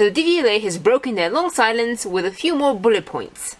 So the DVLA has broken their long silence with a few more bullet points.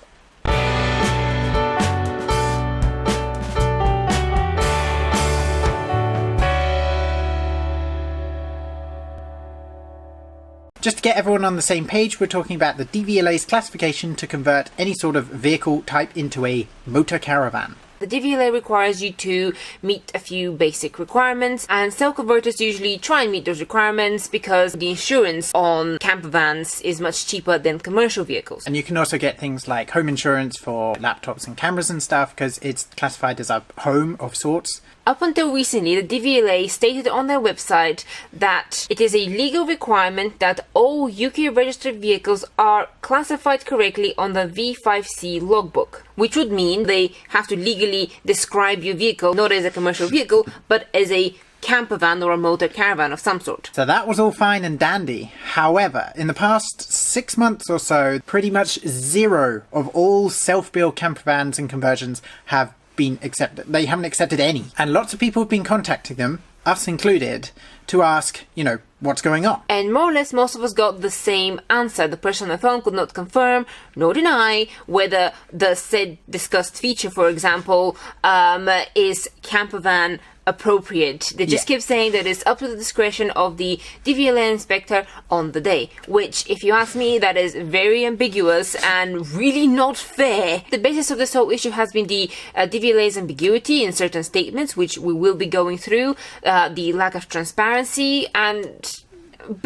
Just to get everyone on the same page, we're talking about the DVLA's classification to convert any sort of vehicle type into a motor caravan. The DVLA requires you to meet a few basic requirements, and self-converters usually try and meet those requirements because the insurance on campervans is much cheaper than commercial vehicles. And you can also get things like home insurance for laptops and cameras and stuff because it's classified as a home of sorts. Up until recently, the DVLA stated on their website that it is a legal requirement that all UK registered vehicles are classified correctly on the V5C logbook, which would mean they have to legally describe your vehicle not as a commercial vehicle, but as a campervan or a motor caravan of some sort. So that was all fine and dandy. However, in the past 6 months or so, pretty much zero of all self-built campervans and conversions have been accepted. They haven't accepted any. And lots of people have been contacting them, us included, to ask, what's going on. And more or less most of us got the same answer. The person on the phone could not confirm nor deny whether the said discussed feature, for example, is campervan appropriate. They just keep saying that it's up to the discretion of the DVLA inspector on the day, which, if you ask me, that is very ambiguous and really not fair. The basis of this whole issue has been the DVLA's ambiguity in certain statements, which we will be going through, the lack of transparency, and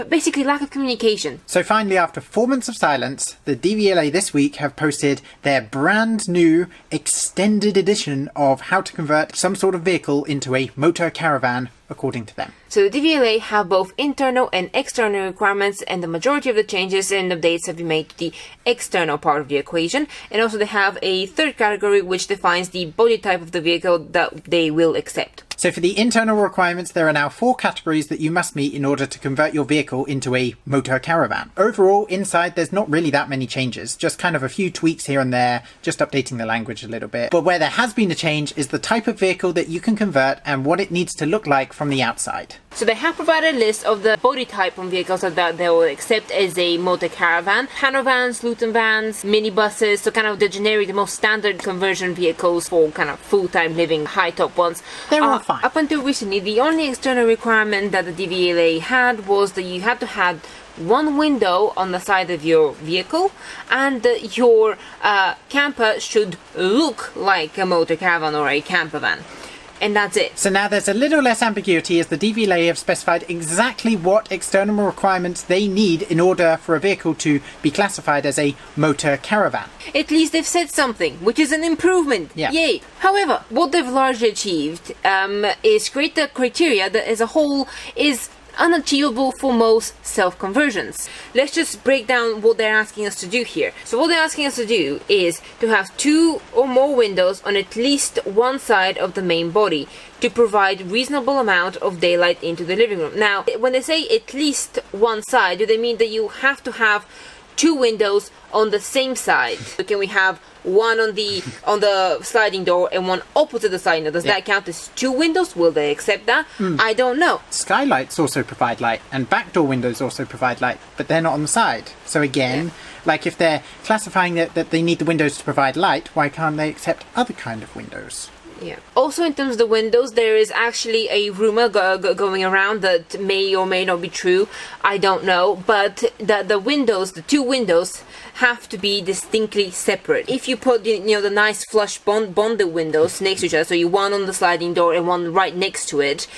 basically lack of communication. So finally, after 4 months of silence, the DVLA this week have posted their brand new extended edition of how to convert some sort of vehicle into a motor caravan, according to them. So the DVLA have both internal and external requirements, and the majority of the changes and updates have been made to the external part of the equation. And also they have a third category which defines the body type of the vehicle that they will accept. So for the internal requirements, there are now 4 categories that you must meet in order to convert your vehicle into a motor caravan. Overall, inside, there's not really that many changes, just kind of a few tweaks here and there, just updating the language a little bit. But where there has been a change is the type of vehicle that you can convert and what it needs to look like from the outside. So they have provided a list of the body type on vehicles that they will accept as a motor caravan. Panovans, Luton vans, minibuses, so kind of the generic, the most standard conversion vehicles for kind of full-time living, high-top ones. They're all fine. Up until recently, the only external requirement that the DVLA had was that you had to have one window on the side of your vehicle, and your camper should look like a motor caravan or a campervan. And that's it. So now there's a little less ambiguity as the DVLA have specified exactly what external requirements they need in order for a vehicle to be classified as a motor caravan. At least they've said something, which is an improvement. Yeah. Yay! However, what they've largely achieved is create the criteria that as a whole is unachievable for most self-conversions. Let's just break down what they're asking us to do here. So what they're asking us to do is to have 2 or more windows on at least one side of the main body to provide reasonable amount of daylight into the living room. Now, when they say at least one side, do they mean that you have to have 2 windows on the same side? So can we have one on the sliding door and one opposite the sliding door? Does that count as 2 windows? Will they accept that? I don't know. Skylights also provide light, and back door windows also provide light, but they're not on the side. So again, like if they're classifying that they need the windows to provide light, why can't they accept other kind of windows? Yeah. Also, in terms of the windows, there is actually a rumor going around that may or may not be true. I don't know, but the windows, the 2 windows, have to be distinctly separate. If you put the nice flush bonded windows next to each other, so you one on the sliding door and one right next to it,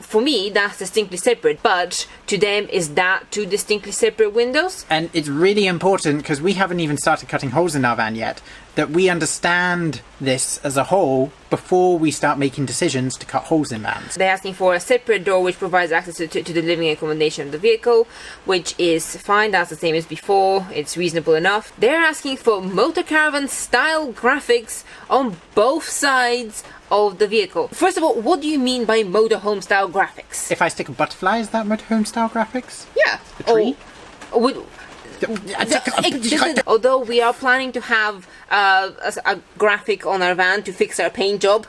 for me that's distinctly separate. But to them, is that 2 distinctly separate windows? And it's really important, because we haven't even started cutting holes in our van yet, that we understand this as a whole before we start making decisions to cut holes in vans. They're asking for a separate door which provides access to the living accommodation of the vehicle, which is fine. That's the same as before. It's reasonable enough. They're asking for motor caravan style graphics on both sides of the vehicle. First of all, what do you mean by motorhome style graphics? If I stick a butterfly, is that motorhome style graphics? Yeah. The tree? Although we are planning to have a graphic on our van to fix our paint job,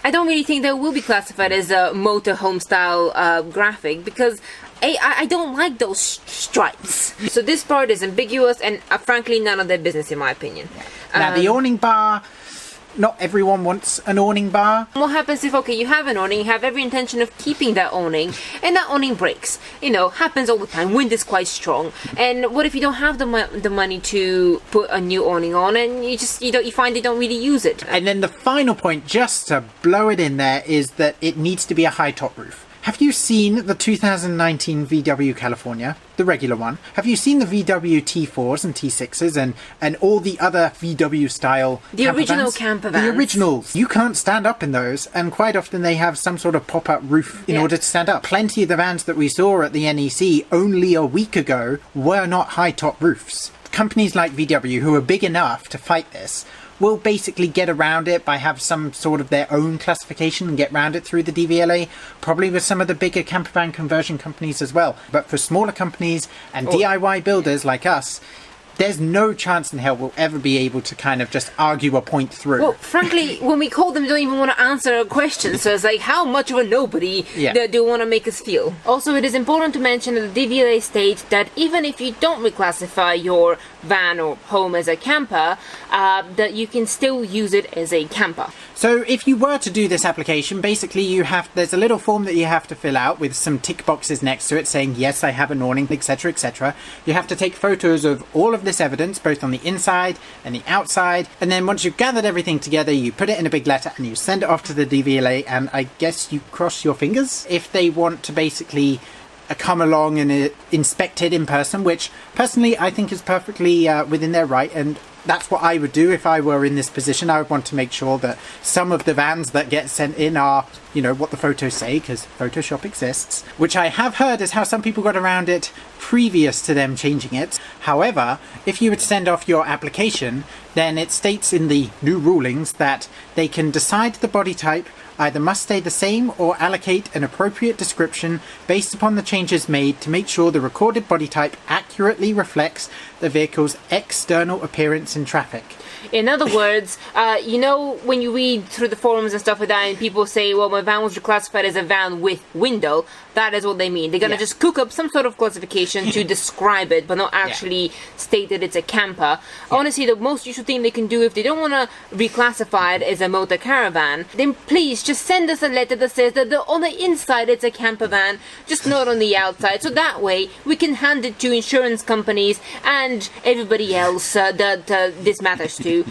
I don't really think that will be classified as a motorhome style graphic, because I don't like those stripes. So this part is ambiguous and frankly none of their business in my opinion. Now the awning bar, not everyone wants an awning bar. What happens if, okay, you have an awning, you have every intention of keeping that awning, and that awning breaks? You know, happens all the time, wind is quite strong. And what if you don't have the money to put a new awning on, and you find you don't really use it? And then the final point, just to blow it in there, is that it needs to be a high top roof. Have you seen the 2019 VW California, the regular one? Have you seen the VW T4s and T6s and all the other VW style The original campervans. The originals. You can't stand up in those, and quite often they have some sort of pop-up roof in order to stand up. Plenty of the vans that we saw at the NEC only a week ago were not high top roofs. Companies like VW, who are big enough to fight this, will basically get around it by have some sort of their own classification and get around it through the DVLA, probably with some of the bigger campervan conversion companies as well. But for smaller companies and DIY builders like us, there's no chance in hell we'll ever be able to kind of just argue a point through. Well, frankly, when we call them, they don't even want to answer a question. So it's like, how much of a nobody do you want to make us feel? Also, it is important to mention that the DVLA states that even if you don't reclassify your van or home as a camper, that you can still use it as a camper. So if you were to do this application, basically there's a little form that you have to fill out with some tick boxes next to it saying, yes, I have an awning, etc., etc. You have to take photos of all of this evidence, both on the inside and the outside. And then once you've gathered everything together, you put it in a big letter and you send it off to the DVLA. And I guess you cross your fingers if they want to basically come along and inspect it in person, which personally I think is perfectly within their right, and that's what I would do if I were in this position. I would want to make sure that some of the vans that get sent in are, you know, what the photos say, because Photoshop exists, which I have heard is how some people got around it previous to them changing it. However, if you would send off your application, then it states in the new rulings that they can decide the body type either must stay the same or allocate an appropriate description based upon the changes made to make sure the recorded body type accurately reflects the vehicle's external appearance in traffic. In other words, you know, when you read through the forums and stuff like that and people say, well, my van was reclassified as a van with window, that is what they mean. They're going to just cook up some sort of classification to describe it, but not actually state that it's a camper. Honestly, the most useful thing they can do if they don't want to reclassify it as a motor caravan, then please just send us a letter that says that on the inside it's a camper van, just not on the outside. So that way we can hand it to insurance companies and everybody else that this matters to,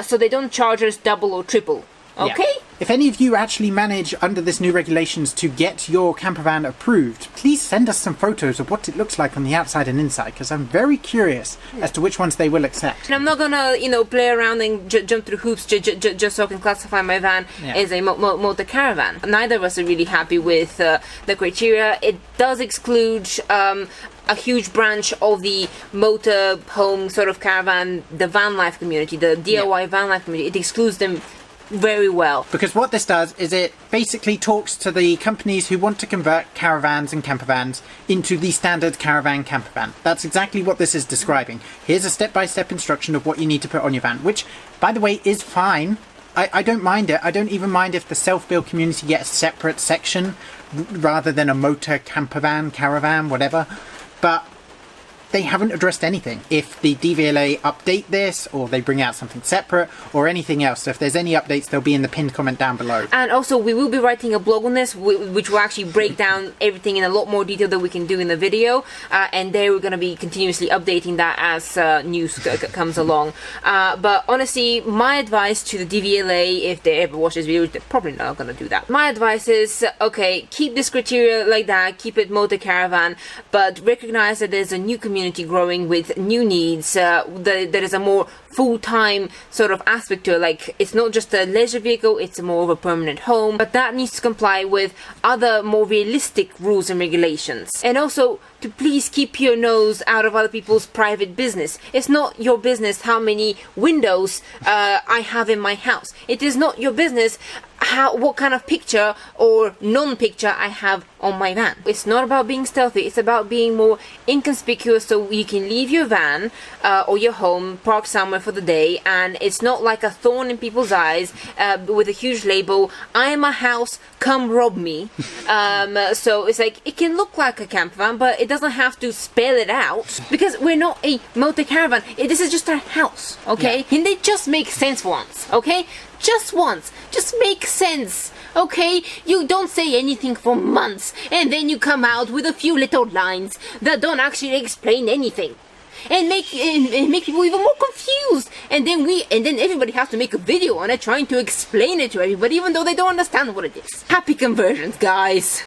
so they don't charge us double or triple. Okay? Yeah. If any of you actually manage under this new regulations to get your campervan approved, please send us some photos of what it looks like on the outside and inside, because I'm very curious as to which ones they will accept. And I'm not gonna, you know, play around and jump through hoops just so I can classify my van as a motor caravan. Neither of us are really happy with the criteria. It does exclude a huge branch of the motor home sort of caravan, the van life community, the DIY van life community. It excludes them very well. Because what this does is it basically talks to the companies who want to convert caravans and campervans into the standard caravan campervan. That's exactly what this is describing. Here's a step-by-step instruction of what you need to put on your van, which, by the way, is fine. I don't mind it. I don't even mind if the self-build community gets a separate section rather than a motor campervan, caravan, whatever. But they haven't addressed anything. If the DVLA update this, or they bring out something separate, or anything else, so if there's any updates, they'll be in the pinned comment down below. And also, we will be writing a blog on this, which will actually break down everything in a lot more detail than we can do in the video, and there we're going to be continuously updating that as news comes along. But honestly, my advice to the DVLA, if they ever watch this video, they're probably not going to do that. My advice is, okay, keep this criteria like that, keep it motor caravan, but recognize that there's a new community growing with new needs. There is a more full-time sort of aspect to it. Like, it's not just a leisure vehicle, it's more of a permanent home, but that needs to comply with other more realistic rules and regulations. And also, to please keep your nose out of other people's private business. It's not your business how many windows I have in my house. It is not your business what kind of picture or non-picture I have on my van. It's not about being stealthy, it's about being more inconspicuous, so you can leave your van or your home parked somewhere for the day, and it's not like a thorn in people's eyes with a huge label, I am a house, come rob me. So it's like, it can look like a camper van, but it doesn't have to spell it out, because we're not a motor caravan. This is just our house, okay? Yeah. Can they just make sense for once, okay? Just once. Just make sense, okay? You don't say anything for months, and then you come out with a few little lines that don't actually explain anything. And make people even more confused. And then everybody has to make a video on it trying to explain it to everybody, even though they don't understand what it is. Happy conversions, guys.